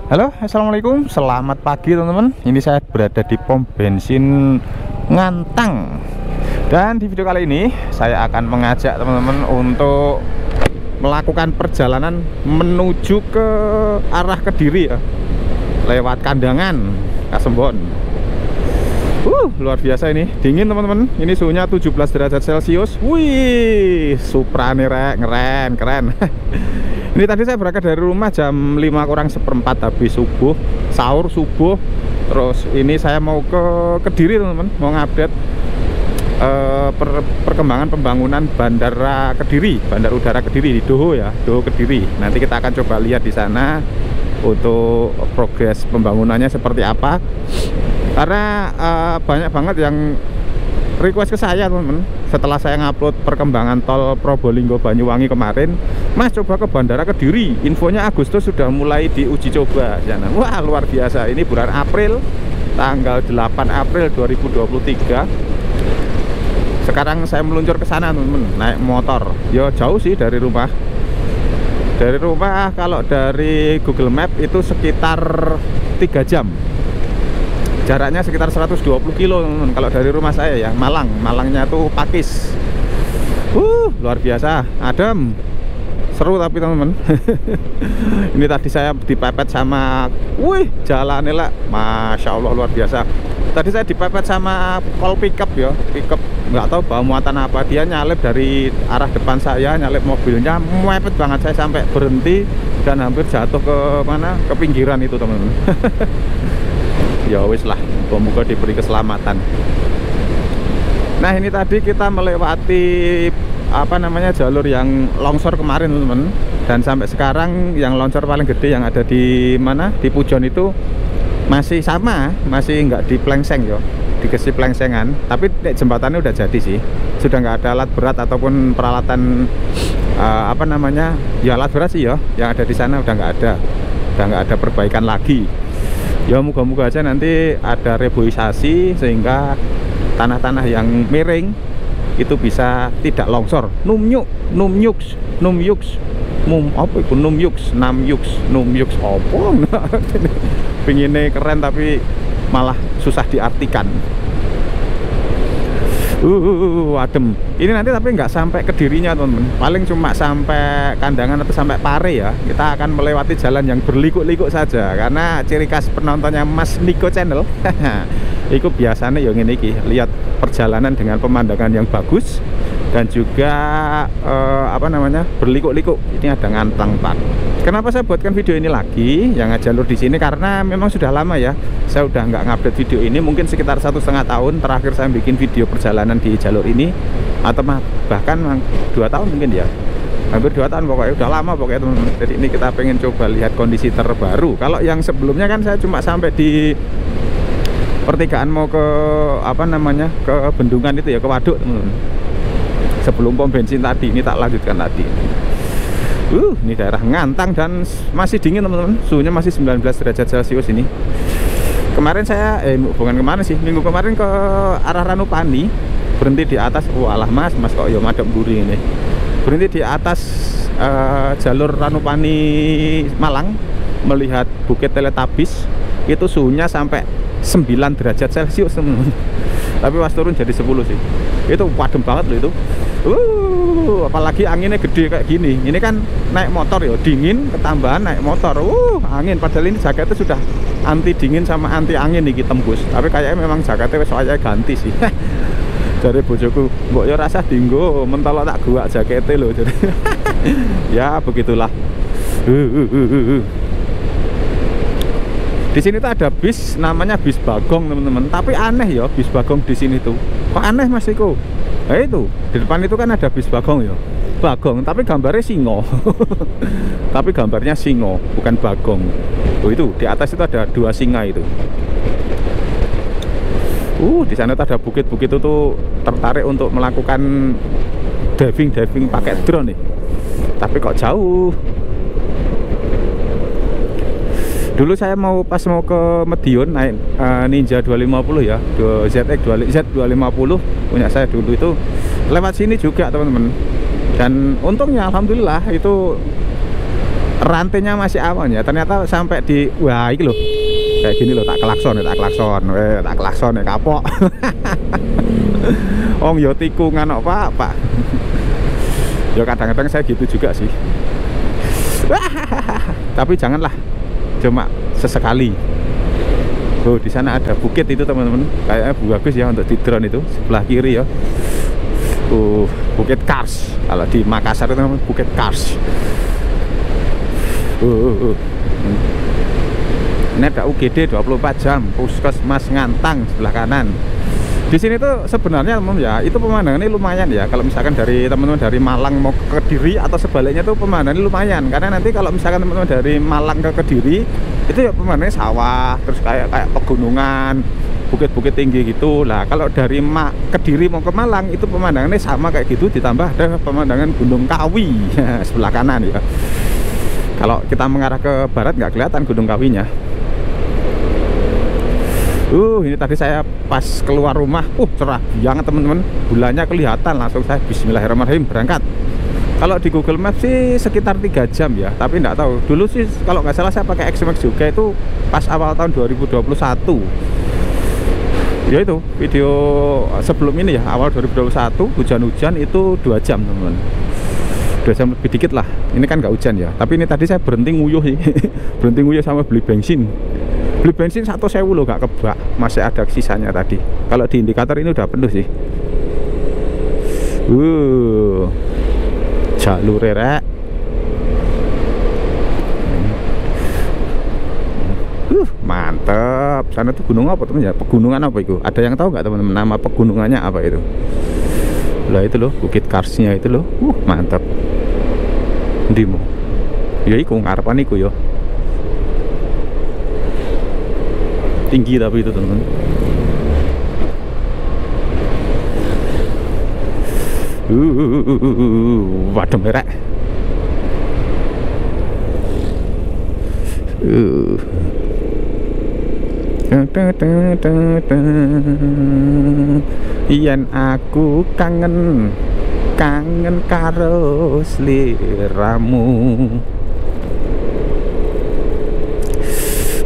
Halo, assalamualaikum, selamat pagi teman-teman. Ini saya berada di pom bensin Ngantang. Dan di video kali ini saya akan mengajak teman-teman untuk melakukan perjalanan menuju ke arah Kediri ya, lewat Kandangan, Kasembon. Luar biasa ini, dingin teman-teman. Ini suhunya 17 derajat Celcius. Wih, Supra nih rek, keren. Ini tadi saya berangkat dari rumah jam 5:04 habis subuh, sahur subuh. Terus ini saya mau ke Kediri teman-teman, mau ngupdate perkembangan pembangunan Bandara Kediri, Bandar Udara Kediri di Doho ya, Doho Kediri. Nanti kita akan coba lihat di sana untuk progres pembangunannya seperti apa. Karena banyak banget yang request ke saya teman-teman, setelah saya ngupload perkembangan tol Probolinggo Banyuwangi kemarin, Mas coba ke Bandara Kediri, infonya Agustus sudah mulai diuji coba sana. Wah luar biasa, ini bulan April, tanggal 8 April 2023. Sekarang saya meluncur ke sana teman-teman, naik motor. Yo jauh sih dari rumah. Dari rumah kalau dari Google Map itu sekitar 3 jam. Jaraknya sekitar 120 kilo teman-teman. Kalau dari rumah saya ya, Malangnya tuh Pakis. Luar biasa, adem, seru tapi teman-teman. Ini tadi saya dipepet sama, jalannya lah, masya Allah luar biasa. Tadi saya dipepet sama kol pickup ya, pickup nggak tahu bawa muatan apa. Dia nyalip dari arah depan saya, nyalip mobilnya, mepet banget. Saya sampai berhenti dan hampir jatuh ke mana, ke pinggiran itu teman-teman. Ya wis lah, semoga diberi keselamatan. Nah ini tadi kita melewati jalur yang longsor kemarin teman-teman. Dan sampai sekarang yang longsor paling gede yang ada di mana, di Pujon itu masih sama, masih nggak diplengseng yo, dikasih plengsengan. Tapi jembatannya udah jadi sih, sudah nggak ada alat berat ataupun peralatan ya alat berat sih yo, yang ada di sana udah nggak ada perbaikan lagi. Ya moga-moga aja nanti ada reboisasi sehingga tanah-tanah yang miring itu bisa tidak longsor. Numyuks apa? Pinginnya keren tapi malah susah diartikan. Adem. Ini nanti tapi nggak sampai Kedirinya teman-teman, paling cuma sampai Kandangan atau sampai Pare ya. Kita akan melewati jalan yang berliku-liku saja karena ciri khas penontonnya Mas Niko Channel itu biasanya yang ini lihat perjalanan dengan pemandangan yang bagus dan juga berliku-liku. Ini ada Ngantang Pak. Kenapa saya buatkan video ini lagi yang jalur di sini? Karena memang sudah lama ya saya udah nggak ngupdate video ini, mungkin sekitar 1,5 tahun terakhir saya bikin video perjalanan di jalur ini, atau bahkan 2 tahun mungkin ya, hampir 2 tahun pokoknya, udah lama pokoknya teman-teman. Jadi ini kita pengen coba lihat kondisi terbaru. Kalau yang sebelumnya kan saya cuma sampai di pertigaan mau ke ke bendungan itu ya, ke waduk teman-teman. Sebelum pom bensin tadi, ini tak lanjutkan tadi. Ini daerah Ngantang dan masih dingin teman-teman, suhunya masih 19 derajat Celcius ini. Kemarin saya, bukan kemarin sih, minggu kemarin ke arah Ranupani, berhenti di atas, walah mas kok ya madep buri ini. Berhenti di atas jalur Ranupani Malang, melihat Bukit Teletabis, itu suhunya sampai 9 derajat Celcius teman-teman. Tapi pas turun jadi 10 sih. Itu padem banget loh itu. Apalagi anginnya gede kayak gini. Ini kan naik motor ya, dingin ketambahan naik motor. Angin, padahal ini jaketnya sudah anti dingin sama anti angin nih tembus. Tapi kayaknya memang jaketnya soalnya ganti sih. Dari bojoku, mbok ya rasa dinggo, mentolo tak gua jaketnya loh. Jadi ya begitulah. Di sini tuh ada bis, namanya bis Bagong teman-teman. Tapi aneh ya bis Bagong di sini tuh. Kok aneh Mas Iko? Nah itu di depan itu kan ada bis Bagong ya, Bagong tapi gambarnya singo. Tapi gambarnya singo bukan Bagong. Itu di atas itu ada 2 singa itu. Di sana tuh ada bukit-bukit itu tuh, tertarik untuk melakukan diving pakai drone nih. Tapi kok jauh. Dulu saya pas mau ke Medion naik Ninja 250 ya, Z250 punya saya dulu, itu lewat sini juga teman-teman. Dan untungnya alhamdulillah itu rantainya masih aman ya. Ternyata sampai di wah ini loh, kayak gini loh, tak klakson ya kapok. Ong yo tikungan apa ya, kadang-kadang saya gitu juga sih. Tapi janganlah cuma sesekali. Oh, di sana ada bukit itu teman-teman, kayaknya bagus ya untuk di drone itu, sebelah kiri ya. Bukit Kars, kalau di Makassar itu namanya Bukit Kars. Ini ada UGD 24 jam, Puskesmas Ngantang sebelah kanan. Di sini tuh sebenarnya teman ya, itu pemandangannya lumayan ya. Kalau misalkan dari teman-teman dari Malang mau ke Kediri atau sebaliknya tuh pemandangannya lumayan. Karena nanti kalau misalkan teman-teman dari Malang ke Kediri, itu ya pemandangannya sawah, terus kayak pegunungan, bukit-bukit tinggi gitu. Lah kalau dari Kediri mau ke Malang itu pemandangannya sama kayak gitu, ditambah ada pemandangan Gunung Kawi sebelah kanan ya. Kalau kita mengarah ke barat nggak kelihatan Gunung Kawinya. Ini tadi saya pas keluar rumah, cerah banget teman-teman, bulannya kelihatan, langsung saya bismillahirrahmanirrahim berangkat. Kalau di Google Maps sih sekitar 3 jam ya, tapi nggak tahu. Dulu sih kalau nggak salah saya pakai XMAX juga itu pas awal tahun 2021. Ya itu video sebelum ini ya, awal 2021 hujan-hujan itu 2 jam teman-teman. 2 jam lebih dikit lah. Ini kan nggak hujan ya, tapi ini tadi saya berhenti nguyuh sih. Berhenti nguyuh sama beli bensin. Beli bensin 1.000 loh, gak kebak, masih ada sisanya tadi. Kalau di indikator ini udah penuh sih. Jalur rek. Mantap. Sana tuh gunung apa teman ya? Pegunungan apa itu? Ada yang tahu nggak teman-teman nama pegunungannya apa itu? Lah itu loh, Bukit Karsnya itu loh. Mantap. Ndimu. Ya iku ngarepan iku yo. Tinggi tapi itu teman-teman. Waduh merah. Iyan aku kangen karo sliramu.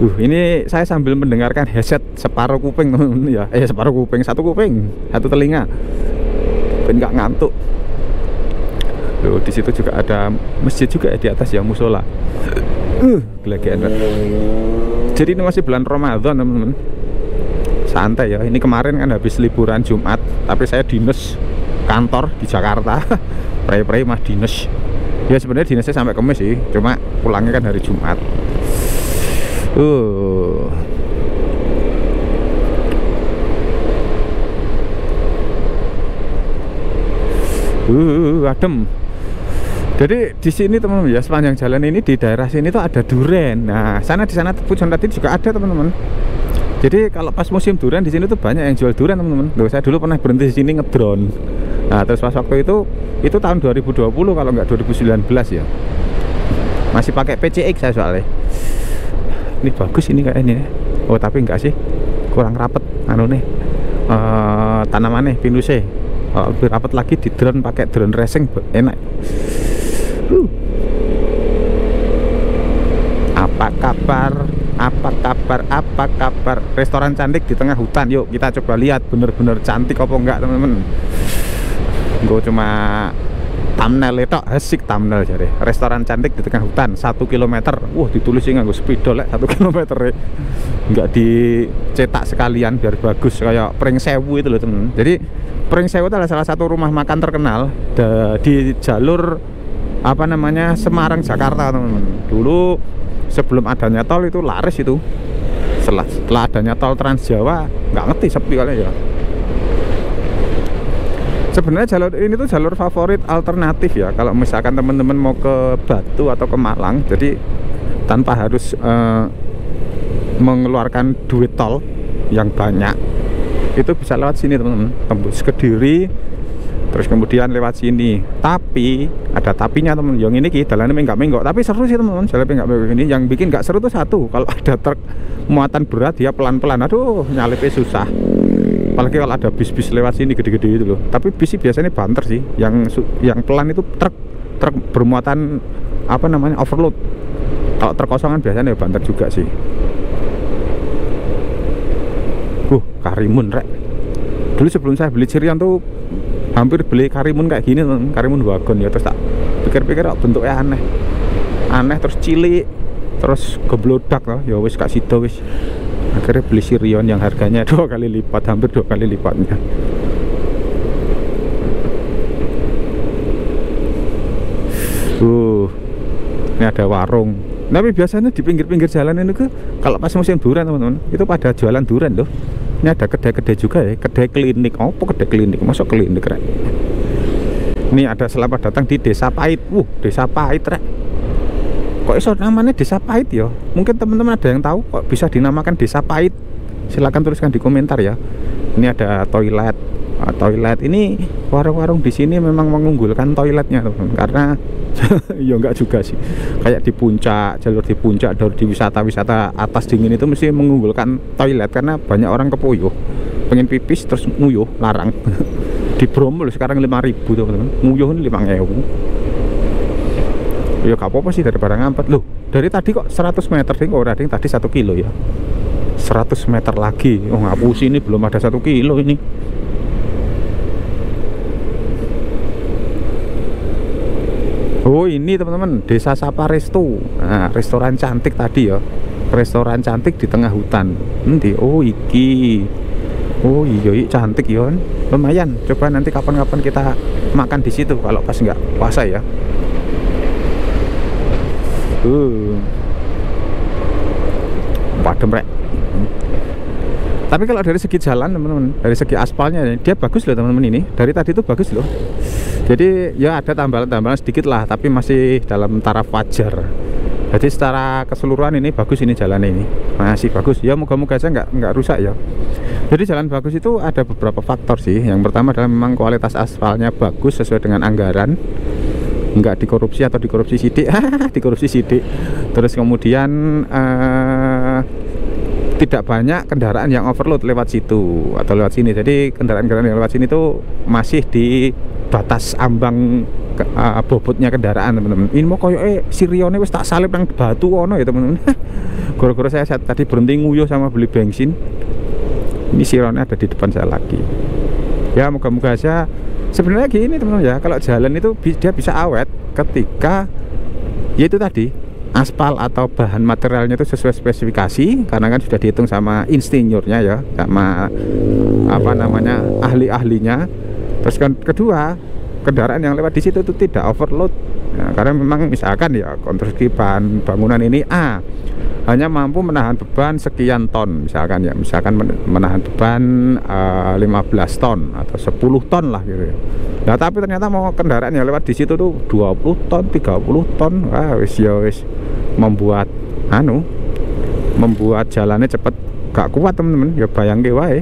Ini saya sambil mendengarkan headset separuh kuping teman-teman ya. Separuh kuping, satu kuping, satu telinga. Ben nggak ngantuk. Loh, di situ juga ada masjid juga di atas ya, musola. Gelegean banget. Jadi ini masih bulan Ramadan teman-teman. Santai ya. Ini kemarin kan habis liburan Jumat, tapi saya dinas kantor di Jakarta. Prei-prei mah dinas. Ya sebenarnya dinasnya sampai Kamis sih, cuma pulangnya kan hari Jumat. Adem. Jadi di sini teman-teman ya, sepanjang jalan ini di daerah sini tuh ada duren. Nah, di sana pujon tadi juga ada teman-teman. Jadi kalau pas musim durian di sini tuh banyak yang jual durian teman-teman. Saya dulu pernah berhenti di sini ngedrone. Nah, terus pas waktu itu tahun 2020 kalau nggak 2019 ya. Masih pakai PCX saya soalnya. Ini bagus ini kayaknya. Oh tapi enggak sih, kurang rapet nih tanamannya pinusnya. Lebih rapet lagi di drone, pakai drone racing enak. Apa kabar restoran cantik di tengah hutan. Yuk kita coba lihat bener-bener cantik apa enggak teman-teman. Gue cuma thumbnail itu asik, thumbnail jadi restoran cantik di tengah hutan 1 km. Ditulis sih nganggo spidol 1 km nggak dicetak sekalian biar bagus kayak Pring Sewu itu loh temen. Jadi Pring Sewu itu adalah salah satu rumah makan terkenal di jalur apa namanya Semarang Jakarta teman-teman. Dulu sebelum adanya tol itu laris itu. Setelah adanya tol Trans Jawa nggak ngerti sepi kali ya. Sebenarnya jalur ini tuh jalur favorit alternatif ya kalau misalkan teman-teman mau ke Batu atau ke Malang. Jadi tanpa harus mengeluarkan duit tol yang banyak, itu bisa lewat sini teman-teman, tembus Kediri terus kemudian lewat sini. Tapi ada tapinya teman, yang ini jalannya menggak-menggok, tapi seru sih teman-teman. Jalan menggak-menggok ini yang bikin nggak seru tuh satu, kalau ada truk muatan berat dia pelan-pelan, aduh nyalipnya susah. Apalagi kalau ada bis-bis lewat sini gede-gede itu loh. Tapi bis sih biasanya banter sih. Yang pelan itu truk bermuatan apa namanya overload. Kalau terkosongan biasanya ya banter juga sih. Karimun rek. Dulu sebelum saya beli Sirion tuh hampir beli Karimun kayak gini, Karimun wagon ya. Terus tak pikir-pikir bentuknya aneh terus cilik, terus geblodak loh. Ya wis gak sida wis. Akhirnya beli Sirion yang harganya 2 kali lipat, hampir 2 kali lipatnya. Ini ada warung. Tapi biasanya di pinggir-pinggir jalan ini kalau pas musim durian teman-teman, itu pada jualan durian loh. Ini ada kedai-kedai juga ya, kedai klinik. Apa kedai klinik? Masuk klinik rek. Ini ada selamat datang di Desa Pahit. Desa Pahit rek. Kok iso namanya Desa Pahit ya? Mungkin teman-teman ada yang tahu kok bisa dinamakan Desa Pahit. Silahkan tuliskan di komentar ya. Ini ada toilet. Toilet ini warung-warung di sini memang mengunggulkan toiletnya teman-teman, karena ya enggak juga sih, kayak di puncak, jalur di puncak, di wisata-wisata atas dingin itu mesti mengunggulkan toilet karena banyak orang kepuyuh pengen pipis terus nguyuh larang. Di Bromo sekarang 5.000 teman-teman, nguyuh ini 5.000. Ya gak apa-apa sih daripada ngampet loh. Dari tadi kok 100 meter sih, kok tadi 1 kilo ya, 100 meter lagi. Oh ngapusi, ini belum ada 1 kilo ini. Oh ini teman-teman, Desa Saparesto. Nah, restoran cantik tadi ya, restoran cantik di tengah hutan. Nanti, oh iki, oh iya cantik ya, lumayan. Coba nanti kapan-kapan kita makan di situ kalau pas nggak puasa ya. Padem rek. Tapi kalau dari segi jalan teman-teman, dari segi aspalnya dia bagus loh teman-teman, ini dari tadi tuh bagus loh. Jadi ya ada tambalan-tambalan sedikit lah, tapi masih dalam taraf wajar. Jadi secara keseluruhan ini bagus, ini jalan ini masih bagus. Ya moga-moga aja nggak rusak ya. Jadi jalan bagus itu ada beberapa faktor sih. Yang pertama adalah memang kualitas aspalnya bagus sesuai dengan anggaran, nggak dikorupsi atau dikorupsi sidik. Dikorupsi sidik. Terus kemudian tidak banyak kendaraan yang overload lewat situ atau lewat sini. Jadi kendaraan-kendaraan yang lewat sini tuh masih di batas ambang bobotnya kendaraan teman-teman. Ini mau koyo Sirione wis tak salib nang batu ono ya teman-teman. Gara-gara saya tadi berhenti nguyuh sama beli bensin. Ini Sirione ada di depan saya lagi. Ya moga-moga aja. Sebenarnya gini teman-teman ya, kalau jalan itu dia bisa awet ketika yaitu tadi aspal atau bahan materialnya itu sesuai spesifikasi, karena kan sudah dihitung sama insinyurnya ya, sama apa namanya ahli-ahlinya. Terus kan kedua, kendaraan yang lewat di situ itu tidak overload ya, karena memang misalkan ya konstruksi bahan bangunan ini hanya mampu menahan beban sekian ton misalkan ya, misalkan menahan beban 15 ton atau 10 ton lah gitu ya. Nah tapi ternyata mau kendaraan yang lewat di situ tuh 20 ton 30 ton, wah wis ya wis membuat membuat jalannya cepet gak kuat temen-temen ya, bayangke wae.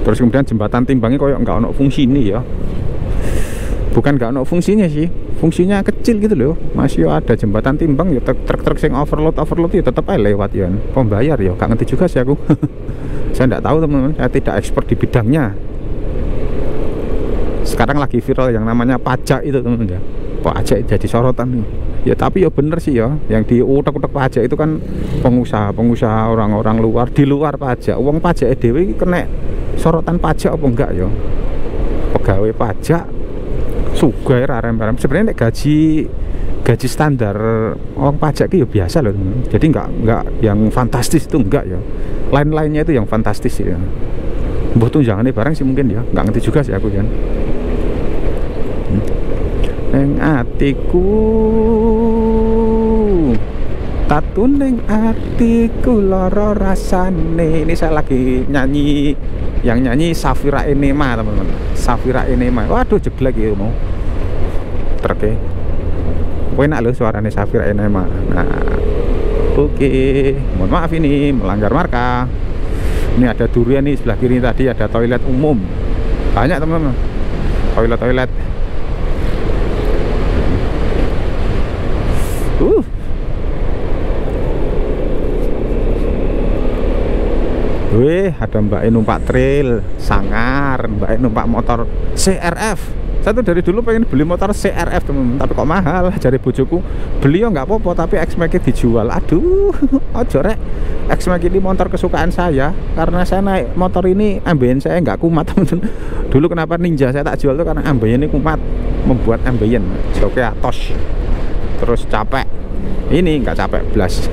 Terus kemudian jembatan timbangnya koyok nggak ono fungsi ini ya, bukan nggak ono fungsinya sih, fungsinya kecil gitu loh. Masih ada jembatan timbang ya, truk-truk yang overload ya tetap aja lewat ya, pembayar ya, gak ngerti juga sih aku. Saya nggak tahu teman-teman, saya tidak expert di bidangnya. Sekarang lagi viral yang namanya pajak itu teman-teman ya, pajak jadi sorotan ya. Tapi ya bener sih ya, yang di utek-utek pajak itu kan pengusaha orang-orang luar, di luar pajak. Uang pajak EDW kena sorotan pajak apa enggak ya, pegawai pajak sugih rarem-rarem. Sebenarnya gaji standar orang pajak itu ya biasa loh teman. Jadi enggak yang fantastis itu enggak ya, lain-lainnya itu yang fantastis ya. Mbah tunjangannya barang sih mungkin ya, nggak ngerti juga sih aku kan. Neng atiku tatu neng atiku loro rasane. Ini saya lagi nyanyi, yang nyanyi Safira Enema teman-teman, Safira Enema. Waduh jeblek ya mau truk enak loh suaranya Safira Enema. Nah oke, mohon maaf ini melanggar marka. Ini ada durian nih sebelah kiri, tadi ada toilet umum banyak teman-teman, toilet Wih, ada mbak numpak trail sangar, mbak numpak motor CRF Saya tuh dari dulu pengen beli motor CRF teman-teman, tapi kok mahal. Jari bojoku, beli yo nggak apa-apa, tapi X-Max dijual. Aduh, ojo rek. X-Max ini motor kesukaan saya, karena saya naik motor ini ambeien saya nggak kumat teman-teman. Dulu kenapa Ninja saya tak jual tuh karena ambeien ini kumat, membuat ambeien. Joknya atos, terus capek. Ini nggak capek belas.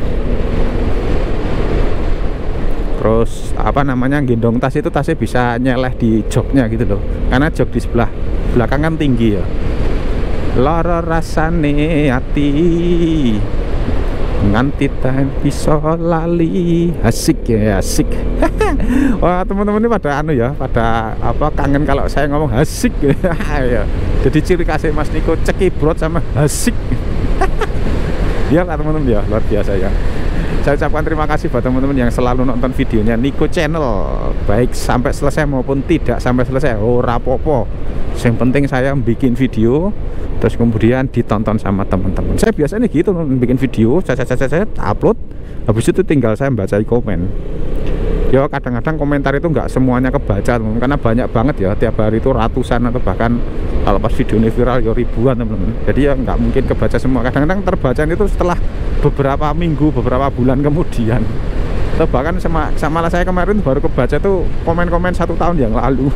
Terus apa namanya, gendong tas itu tasnya bisa nyeleh di joknya gitu loh, karena jok di sebelah belakang kan tinggi ya. Lara rasane hati nganti tak bisa lali, asik ya, asik. Wah teman-teman ini pada anu ya, pada apa, kangen kalau saya ngomong asik ya. Jadi ciri khasnya Mas Niko cekibrot sama asik. Ya teman-teman ya, luar biasa ya. Saya ucapkan terima kasih buat teman-teman yang selalu nonton videonya Niko Channel, baik sampai selesai maupun tidak sampai selesai, ora apa-apa. Yang penting saya bikin video terus kemudian ditonton sama teman-teman. Saya biasanya gitu, bikin video, saya upload, habis itu tinggal saya baca komen. Ya kadang-kadang komentar itu nggak semuanya kebaca teman-teman, karena banyak banget ya, tiap hari itu ratusan atau bahkan kalau pas video ini viral ya ribuan teman-teman. Jadi ya nggak mungkin kebaca semua. Kadang-kadang terbaca itu setelah beberapa minggu, beberapa bulan kemudian. Atau bahkan sama saya kemarin baru kebaca tuh komen-komen 1 tahun yang lalu.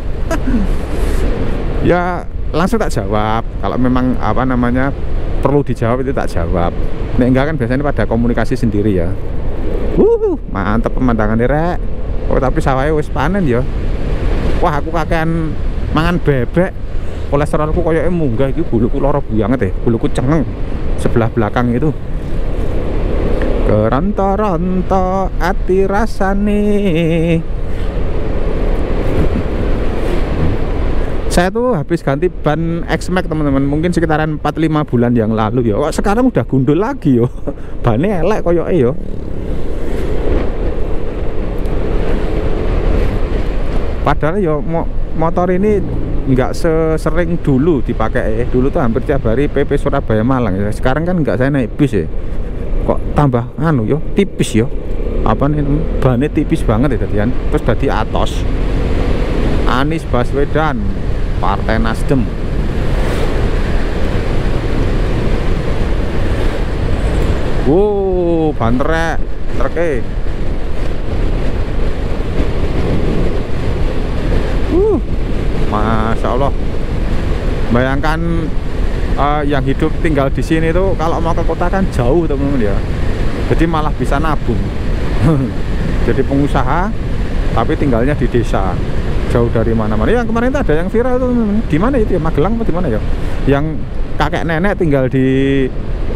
Ya langsung tak jawab. Kalau memang apa namanya perlu dijawab itu tak jawab. Nek enggak kan biasanya pada komunikasi sendiri ya. Mantep pemandangannya rek. Oh tapi sawahnya wis panen ya. Wah aku kakean mangan bebek, kolesterolku koyoknya munggah. Itu buluku loro banget ya, buluku cengeng sebelah belakang itu. Keronto-ronto ati rasane. Saya tuh habis ganti ban X-Max teman-teman, mungkin sekitaran 4-5 bulan yang lalu ya. Kok sekarang udah gundul lagi yo. Bannya elek koyoknya yo. Padahal yo motor ini nggak sesering dulu dipakai. Dulu tuh hampir tiap hari PP Surabaya Malang ya. Sekarang kan nggak saya naik bis ya. Kok tambah anu yo, tipis yo. Apa nih bannya tipis banget ya tadian. Terus tadi atos. Anies Baswedan, Partai Nasdem. Wow, banterek treke. Masya Allah. Bayangkan yang hidup tinggal di sini tuh kalau mau ke kota kan jauh teman-teman ya. Jadi malah bisa nabung. Jadi pengusaha tapi tinggalnya di desa, jauh dari mana-mana. Yang kemarin itu ada yang viral tuh teman-teman. Di mana itu ya? Magelang atau di mana ya? Yang kakek nenek tinggal di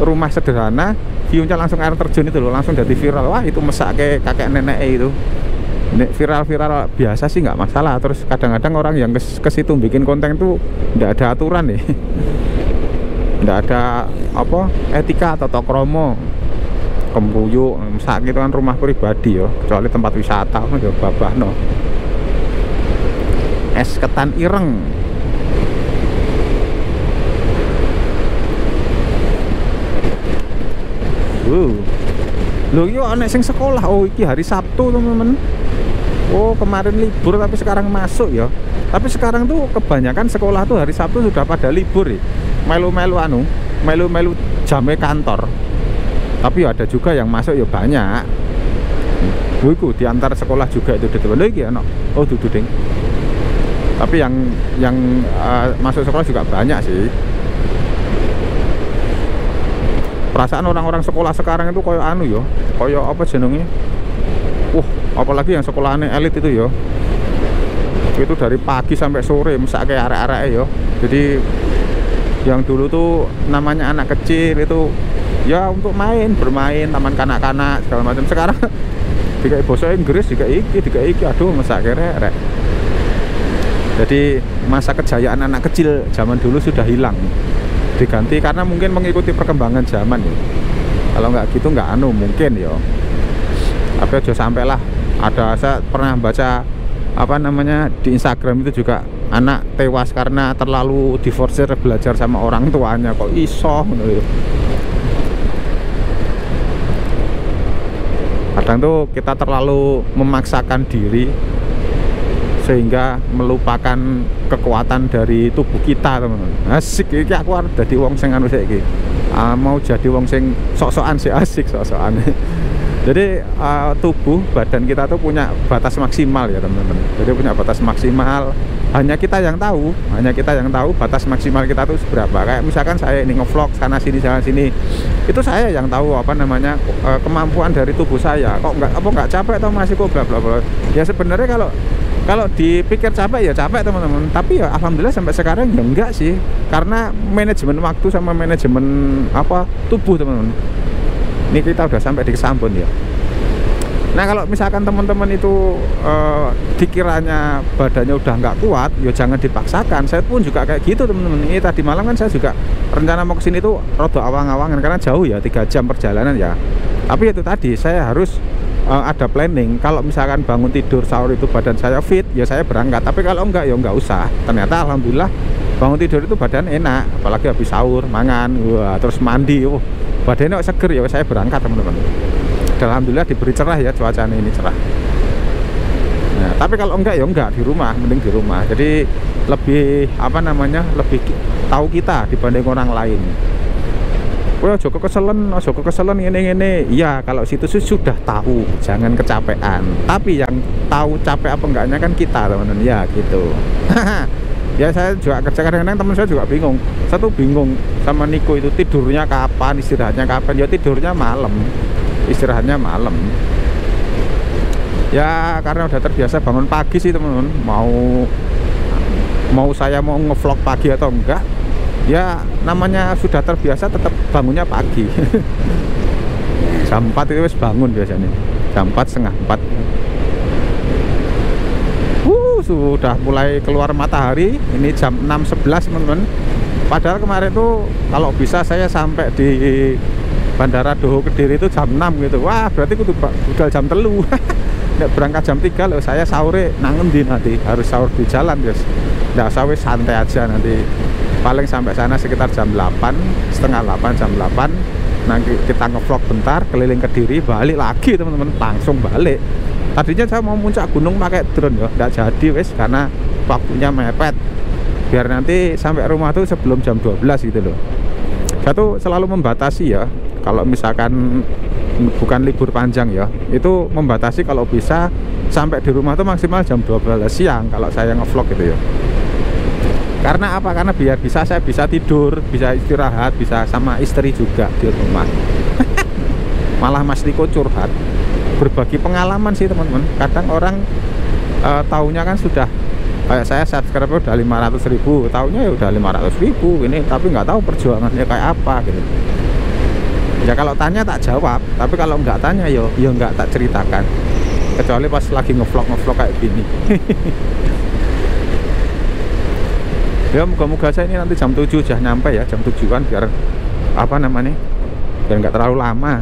rumah sederhana, view-nya langsung air terjun itu loh, langsung jadi viral. Wah itu mesak kayak kakek nenek itu. Viral-viral biasa sih nggak masalah. Terus kadang-kadang orang yang ke situ bikin konten tuh nggak ada aturan nih. Nggak ada apa etika atau tokromo, kembuyu sak gitu kan, rumah pribadi yo, kecuali tempat wisata yo babah no. Es ketan ireng. Loh iki ana sing sekolah. Oh iki hari Sabtu teman-teman. Oh kemarin libur tapi sekarang masuk ya. Tapi sekarang tuh kebanyakan sekolah tuh hari Sabtu sudah pada libur ya. Melu-melu jamnya kantor. Tapi ada juga yang masuk ya banyak. Itu diantar sekolah juga itu teman lagi ya. Oh dudu ding. Tapi yang masuk sekolah juga banyak sih. Perasaan orang-orang sekolah sekarang itu koyo anu yo, koyo apa jenenge? Apalagi yang sekolahnya elit itu yo. Itu dari pagi sampai sore mesak kayak arek-arek yo. Jadi yang dulu tuh namanya anak kecil itu ya untuk bermain taman kanak-kanak segala macam. Sekarang dikai bahasa Inggris, dikai iki, aduh mesak arek. Jadi masa kejayaan anak kecil zaman dulu sudah hilang, diganti karena mungkin mengikuti perkembangan zaman ya. Kalau nggak gitu nggak mungkin ya. Tapi aja sampailah saya pernah baca apa namanya di Instagram itu juga anak tewas karena terlalu diforsir belajar sama orang tuanya. Kok iso gitu. Kadang tuh kita terlalu memaksakan diri sehingga melupakan kekuatan dari tubuh kita, teman-teman. Asik iki aku arep dadi wong sing anu saiki. Mau jadi wong sing sok-sokan sih, asik sok-sokan. Jadi tubuh badan kita tuh punya batas maksimal ya teman-teman. Jadi punya batas maksimal, hanya kita yang tahu batas maksimal kita tuh seberapa. Kayak misalkan saya ini ngevlog sana sini itu saya yang tahu apa namanya kemampuan dari tubuh saya. Kok nggak capek atau masih kok bla bla bla. Ya sebenarnya kalau dipikir capek ya capek teman-teman, tapi ya alhamdulillah sampai sekarang ya enggak sih, karena manajemen waktu sama manajemen tubuh teman-teman. Ini kita udah sampai di Kesambon ya. Nah kalau misalkan teman-teman itu dikiranya badannya udah nggak kuat, ya jangan dipaksakan. Saya pun juga kayak gitu teman-teman. Ini tadi malam kan saya juga rencana mau kesini tuh rada awang-awangan karena jauh ya, 3 jam perjalanan ya. Tapi itu tadi saya harus ada planning. Kalau misalkan bangun tidur sahur itu badan saya fit, ya saya berangkat. Tapi kalau enggak ya enggak usah. Ternyata alhamdulillah bangun tidur itu badan enak, apalagi habis sahur mangan, wah, terus mandi, badannya seger ya saya berangkat teman-teman. Alhamdulillah diberi cerah ya, cuacanya ini cerah. Nah, tapi kalau enggak ya enggak, di rumah, mending di rumah. Jadi lebih lebih tahu kita dibanding orang lain. Ojo keselen ini. Iya, kalau situ sudah tahu, jangan kecapean. Tapi yang tahu capek apa enggaknya kan kita teman-teman ya gitu. Ya saya juga kerja, kadang-kadang teman saya juga bingung. Saya tuh bingung sama Niko itu tidurnya kapan, istirahatnya kapan. Ya tidurnya malam, istirahatnya malam. Ya karena udah terbiasa bangun pagi sih teman-teman. Mau saya mau ngevlog pagi atau enggak, ya namanya sudah terbiasa tetap bangunnya pagi. Jam 4 itu wis bangun biasanya. Jam 4, setengah 4. Sudah mulai keluar matahari. Ini jam 6.11 teman-teman. Padahal kemarin tuh kalau bisa saya sampai di Bandara Doho Kediri itu jam 6 gitu. Wah berarti kudu budal jam 3. Nggak berangkat jam 3 loh. Saya sahurnya nangendi nanti, harus sahur di jalan guys. Nggak usah wis santai aja nanti. Paling sampai sana sekitar jam 8, setengah 8, jam 8. Nanti kita ngevlog bentar, keliling Kediri, balik lagi teman-teman, langsung balik. Tadinya saya mau puncak gunung pakai drone ya, nggak jadi wes karena waktunya mepet. Biar nanti sampai rumah tuh sebelum jam 12 gitu loh. Saya tuh selalu membatasi ya, kalau misalkan bukan libur panjang ya, itu membatasi kalau bisa sampai di rumah tuh maksimal jam 12 siang kalau saya ngevlog gitu ya. Karena apa? Karena biar saya bisa tidur, bisa istirahat, bisa sama istri juga di rumah. Malah Mas Niko curhat, berbagi pengalaman sih teman-teman. Kadang orang taunya kan sudah kayak saya subscriber udah 500.000, taunya ya udah 500.000 ini, tapi nggak tahu perjuangannya kayak apa gitu. Ya kalau tanya tak jawab, tapi kalau nggak tanya ya nggak tak ceritakan, kecuali pas lagi ngevlog kayak gini. Ya moga-moga saya ini nanti jam 7 sudah nyampe ya, jam 7-an biar biar nggak terlalu lama.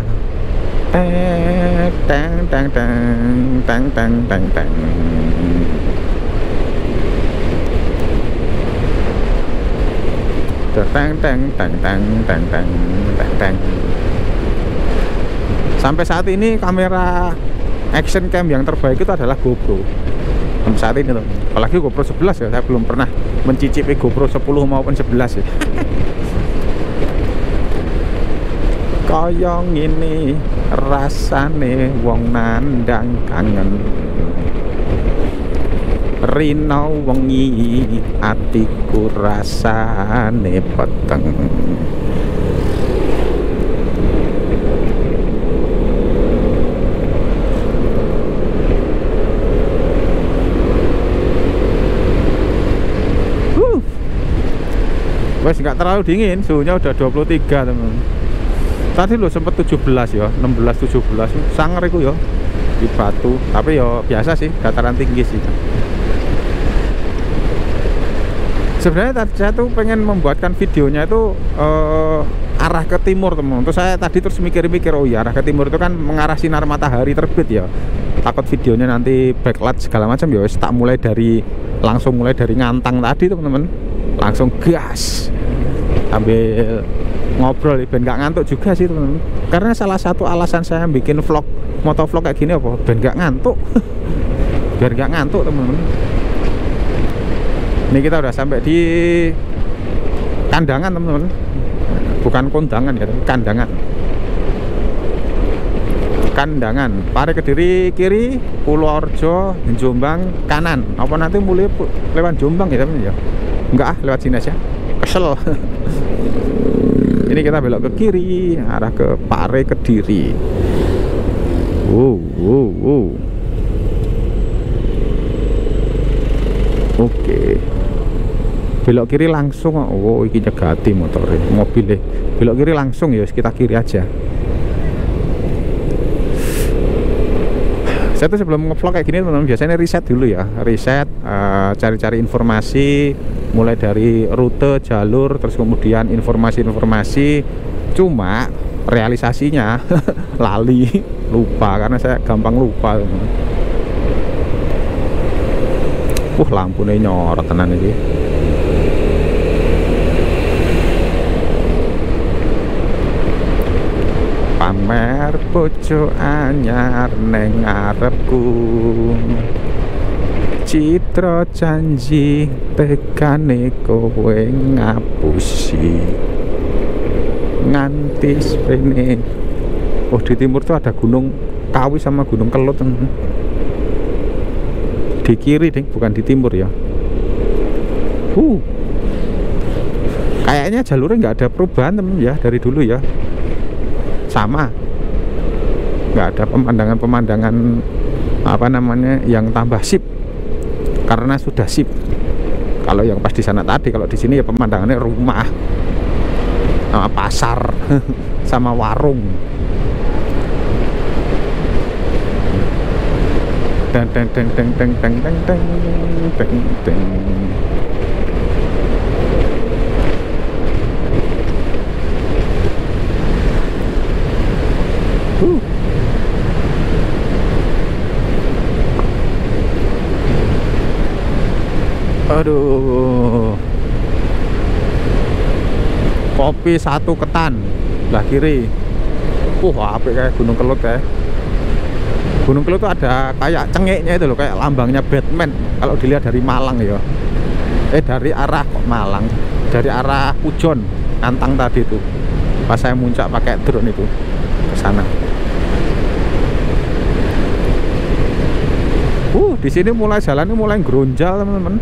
Teng. Sampai saat ini kamera action cam yang terbaik itu adalah GoPro. Sampai saat ini loh. Apalagi GoPro 11 ya, saya belum pernah mencicipi GoPro 10 maupun 11 ya. Koyong ini rasane wong nandang kangen, rino wengi atiku rasane peteng. Wes nggak terlalu dingin, suhunya udah 23 teman. Tadi lo sempet 17 ya, 16-17 sangar itu ya di Batu, tapi ya biasa sih, dataran tinggi sih. Sebenarnya tadi saya tuh pengen membuatkan videonya itu arah ke timur teman. Terus saya tadi mikir-mikir, oh iya arah ke timur itu kan mengarah sinar matahari terbit ya. Takut videonya nanti backlight segala macam ya, tak langsung mulai dari Ngantang tadi teman-teman, langsung gas sambil ngobrol ben nggak ngantuk juga sih teman-teman. Karena salah satu alasan saya bikin motovlog kayak gini apa? Ben nggak ngantuk. Biar nggak ngantuk teman-teman. Ini kita udah sampai di kandangan teman-teman, bukan kondangan ya, kandangan. Kandangan, Pare Kediri kiri, Purworejo, Jombang kanan. Apa nanti mulai lewat Jombang ya teman ya? Enggak, lewat sini aja. Kesel. Ini kita belok ke kiri, arah ke Pare Kediri. Wow. Oke. Belok kiri langsung. Oh, ini nyegati motornya, mobilnya. Belok kiri langsung ya, kita kiri aja. Saya tuh sebelum ngevlog kayak gini teman-teman biasanya riset dulu ya, riset, cari-cari informasi mulai dari rute, jalur, terus kemudian informasi-informasi. Cuma realisasinya lali, lupa, karena saya gampang lupa teman-teman. Lampunya nyorot tenan ini. Pamer bojo anyar neng ngarepku, citra janji tekane kowe ngapusi nganti spene. Oh, di timur tuh ada Gunung Kawi sama Gunung Kelut teman. Di kiri ding, bukan di timur ya. Kayaknya jalurnya nggak ada perubahan teman ya dari dulu ya. Sama, nggak ada pemandangan apa namanya yang tambah sip, karena sudah sip. Kalau yang pas di sana tadi, kalau di sini ya pemandangannya rumah sama pasar sama warung. Teng teng teng teng teng teng teng teng teng teng. Aduh, kopi satu ketan lah kiri. Apik kayak Gunung Kelut ya. Gunung Kelut tuh ada kayak cengeknya itu loh, kayak lambangnya Batman kalau dilihat dari Malang ya. Dari arah Malang, dari arah Pujon, Antang tadi tuh. Pas saya muncak pakai drone itu ke sana. Di sini mulai jalannya mulai geronjal teman-teman.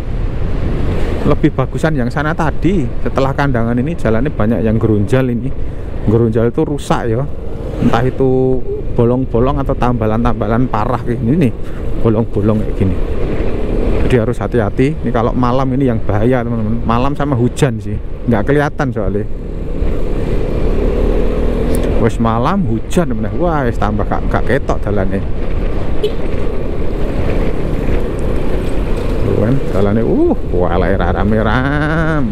Lebih bagusan yang sana tadi. Setelah kandangan ini jalannya banyak yang geronjal ini. Geronjal itu rusak ya. Entah itu bolong-bolong atau tambalan-tambalan parah kayak gini nih. Bolong-bolong kayak gini. Jadi harus hati-hati. Ini kalau malam ini yang bahaya teman-teman. Malam sama hujan sih. Nggak kelihatan soalnya. Wes malam hujan teman-teman. Wah, tambah gak ketok jalannya. Kan jalannya walai rame-ram.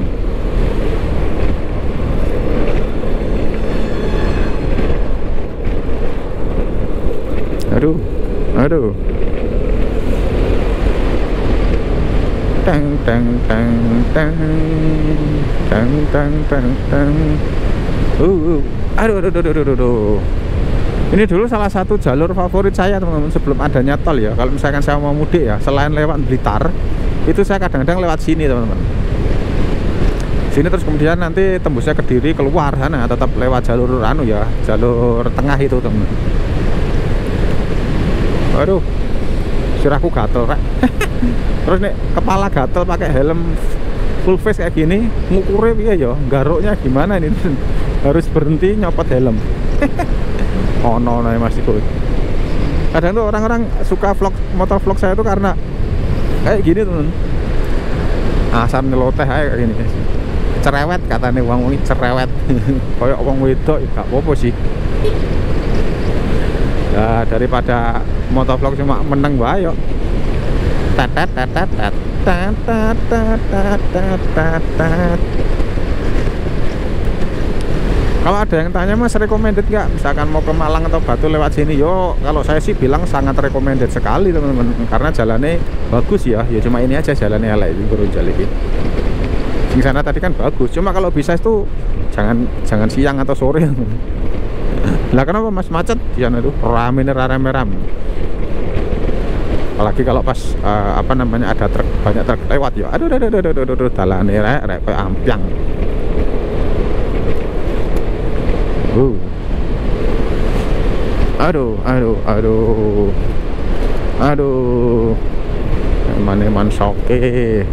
Aduh teng teng teng teng teng teng teng teng. Aduh. Ini dulu salah satu jalur favorit saya teman-teman sebelum adanya tol ya. Kalau misalkan saya mau mudik ya, selain lewat Blitar, itu saya kadang-kadang lewat sini teman-teman. Sini terus kemudian nanti tembusnya Kediri keluar sana, tetap lewat jalur ya, jalur tengah itu teman-teman. Aduh, sirahku gatel Rek. Terus nih kepala gatel pakai helm full face kayak gini, ngukurnya piye ya? Garuknya gimana ini? Harus berhenti nyopot helm. No masih cool. Kadang tuh orang-orang suka motor vlog saya tuh karena kayak gini temen. Asam nyeloteh aja kayak gini. Cerewet katanya wong cerewet. Kayak wong wedok gak apa-apa sih. Ya daripada motor vlog cuma meneng wae yo. Kalau ada yang tanya mas recommended nggak misalkan mau ke Malang atau Batu lewat sini, yo kalau saya sih bilang sangat recommended sekali teman-teman, karena jalannya bagus ya cuma ini aja jalannya elek itu Geronjal ini. Di sana tadi kan bagus, cuma kalau bisa itu jangan siang atau sore. Lah kenapa mas macet? Di sana tuh rame. apalagi kalau pas apa namanya ada truk, banyak truk lewat ya. Aduh dalane rek koyo ampiang. Aduh. Eman soke.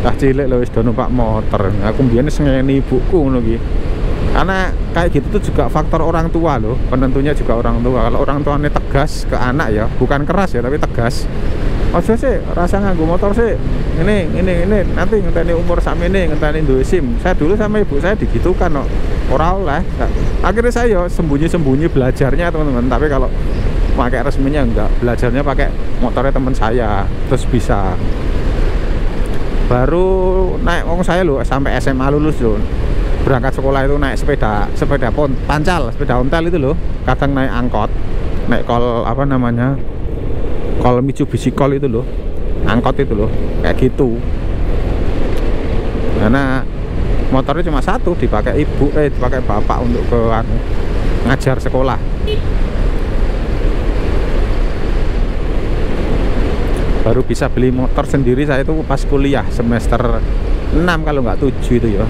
Tah cilik lho wis do numpak motor. Aku mbiyen ngeni ibuku ngono iki. Karena kayak gitu tuh juga faktor orang tua loh, penentunya juga orang tua. Kalau orang tuanya tegas ke anak ya, bukan keras ya tapi tegas. Ojo sih rasa nganggo motor sih. Ini nanti ngenteni umur sakmene, ngenteni duwe SIM. Saya dulu sama ibu saya digitukan kok. Ora oleh. Akhirnya saya ya sembunyi-sembunyi belajarnya teman-teman. Tapi kalau pakai resminya enggak, belajarnya pakai motornya teman saya, terus bisa. Baru naik saya loh sampai SMA lulus loh. Berangkat sekolah itu naik sepeda pancal, sepeda ontel itu loh. Kadang naik angkot, naik kol apa namanya, kol Mitsubishi kol itu loh, angkot itu loh, kayak gitu. Karena motornya cuma satu, dipakai dipakai bapak untuk ke ngajar sekolah. Baru bisa beli motor sendiri saya itu pas kuliah semester 6 kalau nggak 7 itu ya.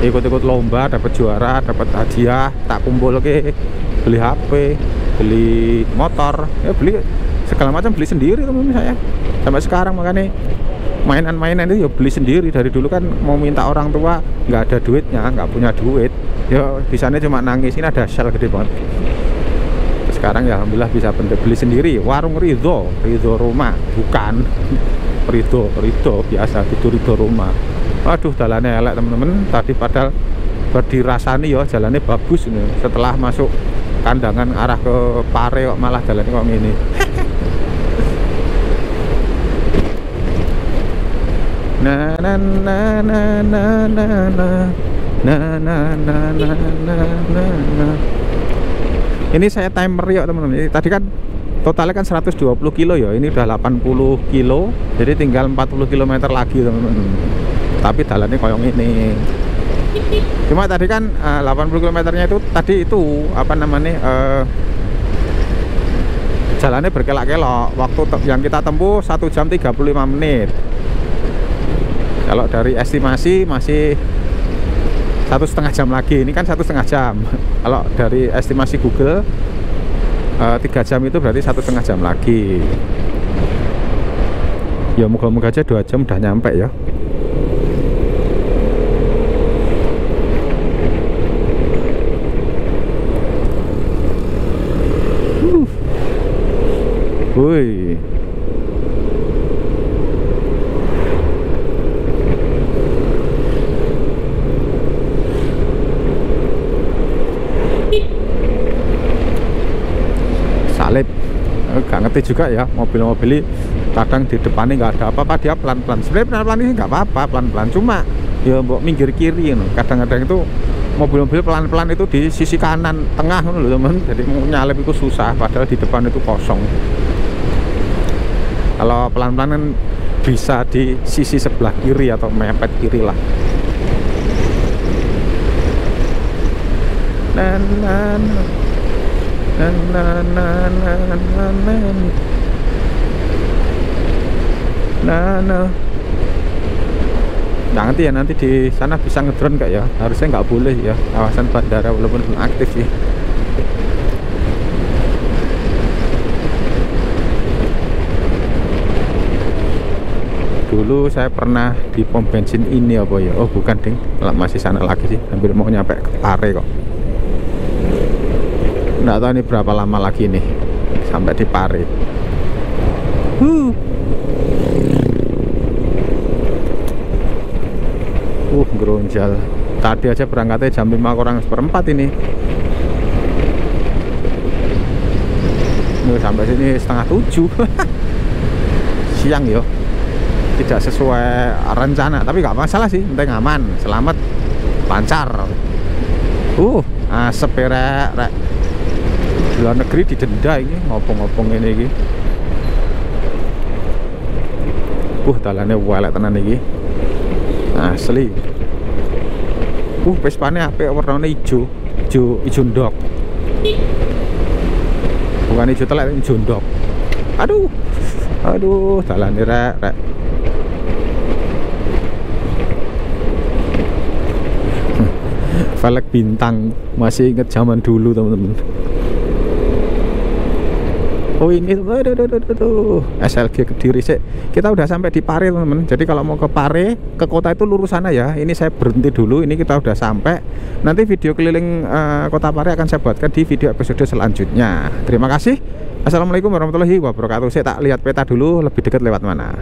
Ikut-ikut lomba, dapat juara, dapat hadiah, tak kumpul ke, beli HP, beli motor, ya beli segala macam, beli sendiri teman-teman saya. Sampai sekarang makanya mainan-mainan itu ya beli sendiri. Dari dulu kan mau minta orang tua nggak ada duitnya, nggak punya duit, ya bisanya cuma nangis. Ini ada Shell gede banget. Sekarang ya alhamdulillah bisa beli sendiri. Warung Ridho rumah, bukan Ridho biasa, itu Ridho rumah. Waduh jalannya elek teman-teman. Tadi padahal berdirasani ya jalannya bagus ini. Setelah masuk kandangan arah ke Pare kok malah jalannya kok gini. Ini saya timer ya teman-teman. Tadi kan totalnya kan 120 kilo ya, ini udah 80 kilo, jadi tinggal 40 km lagi teman-teman. Tapi jalannya koyong ini. Cuma tadi kan 80 km nya itu tadi itu apa namanya, jalannya berkelok-kelok. Waktu yang kita tempuh 1 jam 35 menit. Kalau dari estimasi masih 1,5 jam lagi. Ini kan 1,5 jam. Kalau dari estimasi Google 3 jam itu berarti 1,5 jam lagi. Ya moga-moga aja 2 jam udah nyampe ya. Woi. Salib. Gak ngerti juga ya, mobil-mobil kadang di depannya nggak ada apa-apa, dia pelan-pelan. Sebenarnya pelan-pelan ini nggak apa-apa, pelan-pelan, cuma ya mbok minggir kiri you. Kadang-kadang itu mobil-mobil pelan-pelan itu di sisi kanan tengah loh teman, jadi mau nyalip itu susah, padahal di depan itu kosong. Kalau pelan-pelan kan bisa di sisi sebelah kiri atau mepet kiri lah. Nah, nanti di sana bisa ngedrone kayak ya, harusnya nggak boleh ya, kawasan bandara walaupun belum aktif sih. Dulu saya pernah di pom bensin ini apa ya, oh bukan ding, masih sana lagi sih, hampir mau nyampe ke Pare kok. Nggak tahu ini berapa lama lagi nih sampai di Pare. Geronjal. Tadi aja berangkatnya jam 5:04 ini. Sampai sini 6:30. Siang yo. Tidak sesuai rencana, tapi nggak masalah sih, penting aman, selamat, lancar. Asep rek. Di luar negeri didenda ini, ngopong-ngopong ini. Dalannya welek tenan iki. Asli. Vespane apik, warnane ijo ndok. Bukan ijo telek, ijo ndok. Aduh, dalane rek. Velg bintang, masih inget zaman dulu teman-teman. Oh ini tuh SLG Kediri sih. Kita udah sampai di Pare teman-teman. Jadi kalau mau ke Pare, ke kota itu lurus sana ya. Ini saya berhenti dulu. Ini kita udah sampai. Nanti video keliling kota Pare akan saya buatkan di video episode selanjutnya. Terima kasih. Assalamualaikum warahmatullahi wabarakatuh. Saya tak lihat peta dulu lebih dekat lewat mana.